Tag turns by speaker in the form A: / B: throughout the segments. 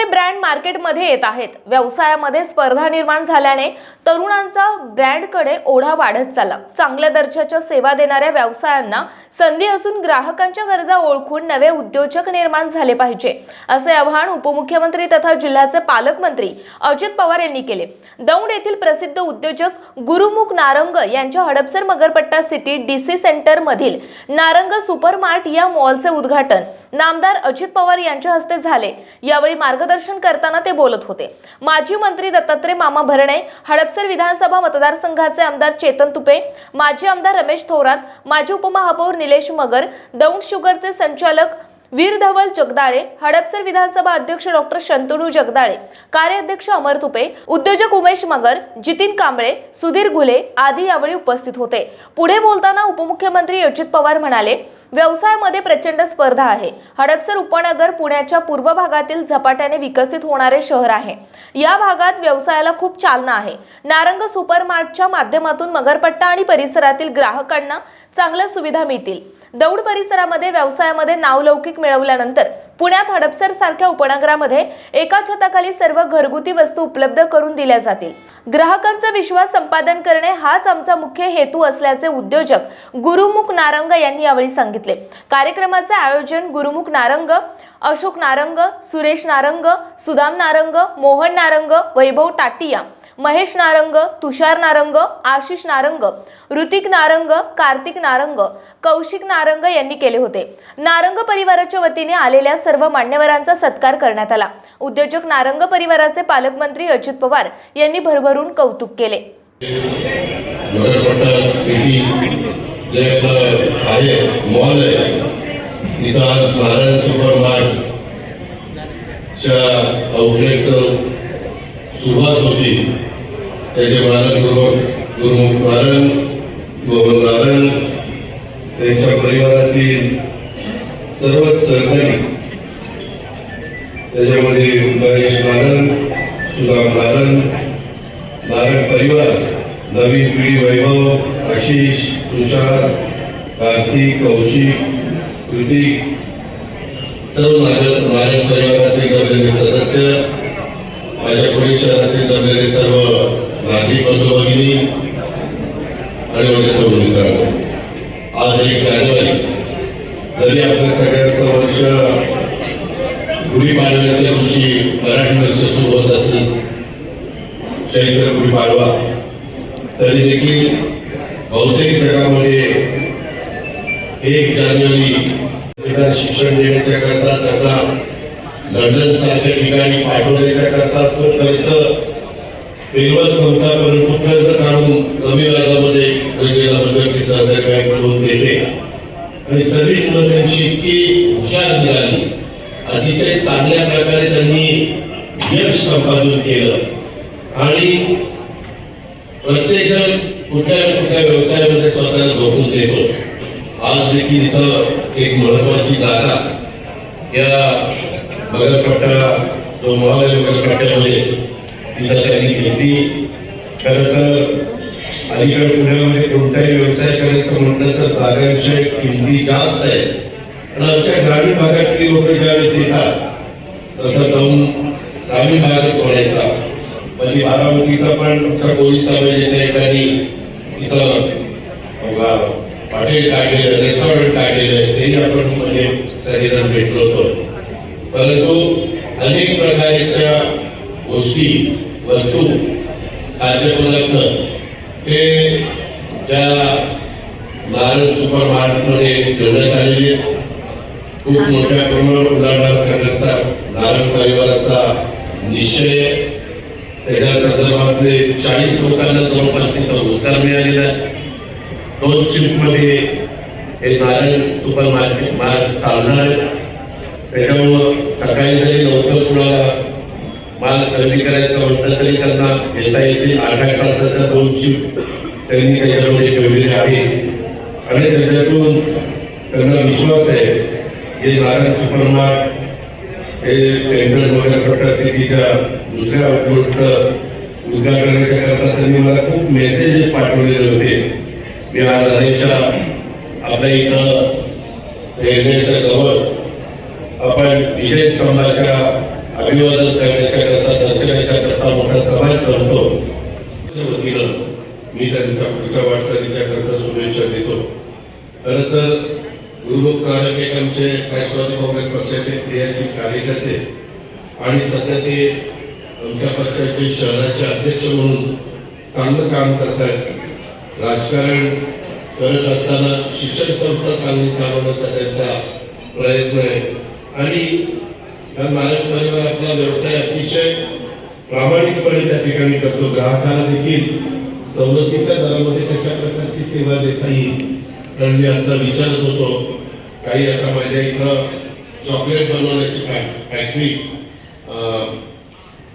A: Brand मार्केटमध्ये येत आहेत। व्यवसायामध्ये स्पर्धा निर्माण झाल्याने तरुणांचा ब्रँडकडे ओढा वाढत चालला। चांगल्या दर्जाच्या सेवा देणाऱ्या व्यवसायांना संधी असून ग्राहकांच्या गरजा ओळखून नवे उद्योजक निर्माण झाले पाहिजे, असे आवाहन उपमुख्यमंत्री तथा जिल्ह्याचे पालकमंत्री अजित पवार यांनी केले। दौंड येथील प्रसिद्ध उद्योजक गुरुमुख नारंग यांच्या Hadapsar Magarpatta city DC centre मधील नारंग सुपरमार्ट या मॉलचे उद्घाटन नामदार अजित पवार यांच्या हस्ते झाले। यावेळी मार्गदर्शन करताना ते बोलत होते। माजी मंत्री दत्तात्रय मामा भरणे, हडपसर विधानसभा मतदारसंघाचे आमदार चेतन तुपे, माजी आमदार रमेश थोरात, माजी उपमहापौर निलेश मगर, दौंड शुगरचे संचालक वीर धवल जगदाळे, हडपसर विधानसभा अध्यक्ष डॉक्टर शंतनू जगदाळे, कार्याध्यक्ष अमर तुपे, उद्योजक उमेश मगर, जितीन कांबळे, सुधीर घुले आदी यावेळी उपस्थित होते। पुढे बोलताना उपमुख्यमंत्री अजित पवार म्हणाले, व्यवसायामध्ये प्रचंड स्पर्धा आहे। हडपसर उपनगर पुण्याच्या पूर्व भागातील झपाट्याने विकसित होणारे शहर आहे। या भागात व्यवसायाला खूप चालना आहे। नारंग सुपरमार्टच्या माध्यमातून मगरपट्टा आणि परिसरातील ग्राहकांना चांगल्या सुविधा मिळतील। दौंड परिसरामध्ये व्यवसायामध्ये नावलौकिक मिळवल्यानंतर पुण्यात हडपसर सारख्या उपनगरामध्ये एका छताखाली सर्व घरगुती वस्तू उपलब्ध करून दिल्या जातील। ग्राहकांचा विश्वास संपादन करणे हाच आमचा मुख्य हेतू असल्याचे उद्योजक गुरुमुख नारंग यांनी यावेळी सांगितले। कार्यक्रमाचे आयोजन गुरुमुख नारंग, अशोक नारंग, सुरेश नारंग, सुदाम नारंग, मोहन नारंग, वैभव टाटिया, महेश नारंग, तुषार नारंग, आशिष नारंग, ऋतिक नारंग, कार्तिक नारंग, कौशिक नारंग यांनी केले होते। नारंग परिवाराच्या वतीने आलेल्या सर्व मान्यवरांचा सत्कार करण्यात आला। उद्योजक नारंग परिवाराचे पालकमंत्री अजित पवार यांनी भरभरून कौतुक केले।
B: मगरपट्टा सिटी जे आहे मॉल आहे, इथं आज नारंग सुपरमार्टच्या आउटलेटचं सुरुवात होती। त्याचे मालक गुरुमुख नारंग, गोविंद नारंग, त्यांच्या परिवारातील सर्वच सहकारी, त्याच्यामध्ये महेश नारंग, सुदाम नारंग, नारंग परिवार, नवीन पिढी वैभव, आशिष, तुषार, कार्तिक, कौशिक, ऋतिक, सर्व नारंग परिवाराचे जमलेले सदस्य, माझ्या पुणे शहरातील जमलेले सर्व नागरिक बंधू भगिनी आणि माझ्या मित्रांनो, आज 1 जानेवारी जरी आपल्या सगळ्यांचं वर्ष गुढीपाडव्याच्या दिवशी मराठी वर्ष सुरू होत असेल, चैत्र गुढीपाडवा, तरी देखील बहुतेक जगामध्ये 1 जानेवारी शिक्षण देण्याच्या करता, त्याचा लंडन सारख्या ठिकाणी पाठवण्याच्या करता तो खर्च पेरवत नव्हता, परंतु कर्ज काढून कमी व्याजामध्ये गरजेला मध्यवर्ती सहकारी बँक मिळवून देते आणि सगळी मुलं त्यांची इतकी हुशार निघाली, अतिशय चांगल्या प्रकारे त्यांनी यश संपादन केलं आणि प्रत्येकजण कुठल्या ना कुठल्या व्यवसायामध्ये स्वतःला झोकून देतो। आज देखील इथं एक महत्वाची जागा या मगरपट्टा जो मॉल आहे मगरपट्ट्यामध्ये तिथं त्यांनी घेतली। खरं तर अलीकडे पुण्यामध्ये कोणताही व्यवसाय करायचं म्हटलं तर जागांच्या किमती जास्त आहेत आणि आमच्या ग्रामीण भागातली लोक ज्यावेळेस येतात तसं दौंड ग्रामीण भागच म्हणायचा, म्हणजे बारामतीचा पण आमच्या कोळी समाजाच्या ठिकाणी इथं हॉटेल काढलेलं, रेस्टॉरंट काढलेलं, तेही आपण म्हणजे सगळेजण भेटलो होतो। परंतु अनेक प्रकारच्या गोष्टी, वस्तू, खाद्यपदार्थ हे त्या नारंग सुपरमार्केटमध्ये ठेवण्यात आलेले। खूप मोठ्या प्रमाणावर उलाढाल करण्याचा नारंग परिवाराचा निश्चय, त्याच्या संदर्भातले 40 लोकांना जवळपास तिथं रोजगार मिळालेला आहे। 2 शिफ्टमध्ये हे नारंग सुपरमार्केट चालणार आहे। त्याच्यामुळं सकाळी जरी लवकर कुणाला माल खरेदी करायचं म्हटलं तरी त्यांना घेता येतील। 8-8 तासाच्या 2 शिफ्ट त्यांनी त्याच्यामध्ये ठेवलेले आहे आणि त्याच्यातून त्यांना विश्वास आहे की नारंग सुपरमार्ट हे सेंट्रल मगरपट्टा सिटीच्या दुसऱ्या आउटलेटचं उद्घाटनाच्या करता त्यांनी मला खूप मेसेजेस पाठवलेले होते। मी आज अनेकशा आपल्या इथं रेल्वेच्या जवळ आपण विजय स्तंभाच्या अभिवादन करण्याच्या करता दर्शनाच्या करता मोठा समाज जमतो वतीनं मी त्यांच्या पुढच्या वाटचालीच्या करता शुभेच्छा देतो. खरं तर गुरुमुख नानक एक आमचे राष्ट्रवादी काँग्रेस पक्षाचे क्रियाशील कार्यकर्ते आणि सध्या ते आमच्या पक्षाचे शहराचे अध्यक्ष म्हणून चांगलं काम करतात. राजकारण करत असताना शिक्षण संस्था चांगली चालवण्याचा त्यांचा प्रयत्न आहे आणि हा नानक परिवार आपला व्यवसाय अतिशय प्रामाणिकपणे त्या ठिकाणी करतो. ग्राहकाला देखील सवलतीच्या दरामध्ये कशा प्रकारची सेवा देता येईल. कारण मी आता विचारत होतो, काही आता माझ्या इथं चॉकलेट बनवण्याची फॅक्टरी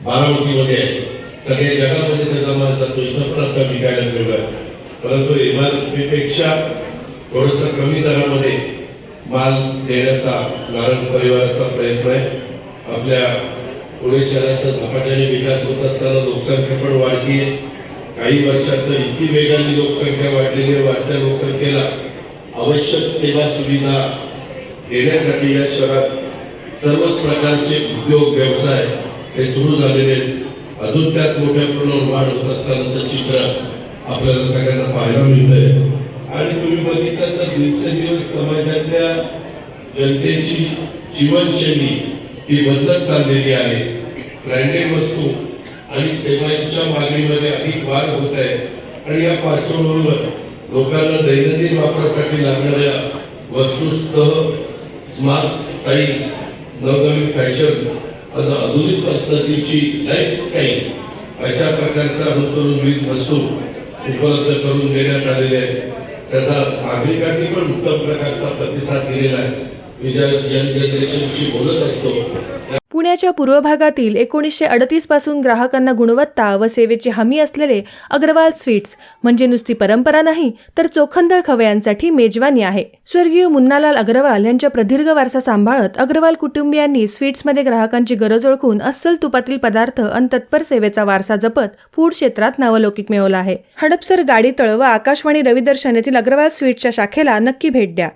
B: बारामतीमध्ये आहे. सगळ्या जगामध्ये त्याचा माल जातो, इथं पण आता विकायला मिळणार, परंतु MRP-पेक्षा थोडंसं कमी दरामध्ये माल देण्याचा नारायण परिवाराचा प्रयत्न आहे. आपल्या पुणे शहराचा झपाट्याने विकास होत असताना लोकसंख्या पण वाढती आहे. काही वर्षात तर इतकी वेगाने लोकसंख्या वाढलेली आहे. वाढत्या लोकसंख्येला आवश्यक सेवा सुविधा देण्यासाठी या शहरात सर्वच प्रकारचे उद्योग व्यवसाय हे सुरू झालेले आहेत. अजून त्यात मोठ्या प्रमाणावर वाढ होत असतानाचं चित्र आपल्याला सगळ्यांना पाहायला मिळतंय. आणि तुम्ही बघितलं तर दिवसेंदिवस समाजातल्या जनतेची जीवनशैली ही बदलत चाललेली आहे. ब्रँडेड वस्तू आणि सेवांच्या मागणीमध्ये अधिक वाढ होत आहे आणि या पार्श्वभूमीवर लोकांना दैनंदिन वापरासाठी लागणाऱ्या वस्तूसह स्मार्ट स्टाईल, नवनवीन फॅशन आणि आधुनिक पद्धतीची लाईफस्टाईल अशा प्रकारचं अनुसरून विविध वस्तू उपलब्ध करून देण्यात आलेले आहेत. त्याचा नागरिकांनी पण उत्तम प्रकारचा प्रतिसाद दिलेला आहे. मी ज्यावेळेस यंग जनरेशनशी बोलत असतो
C: पुण्याच्या पूर्व भागातील 1938 पासून ग्राहकांना गुणवत्ता व सेवेची हमी असलेले अग्रवाल स्वीट्स म्हणजे नुसती परंपरा नाही तर चोखंदळ खवयांसाठी मेजवानी आहे. स्वर्गीय मुन्नालाल अग्रवाल यांच्या प्रदीर्घ वारसा सांभाळत अग्रवाल कुटुंबियांनी स्वीट्समध्ये ग्राहकांची गरज ओळखून अस्सल तुपातील पदार्थ आणि तत्पर सेवेचा वारसा जपत फूड क्षेत्रात नावलौकिक मिळवला आहे. हडपसर गाडीतळ व आकाशवाणी रविदर्शन येथील अग्रवाल स्वीट्सच्या शाखेला नक्की भेट द्या.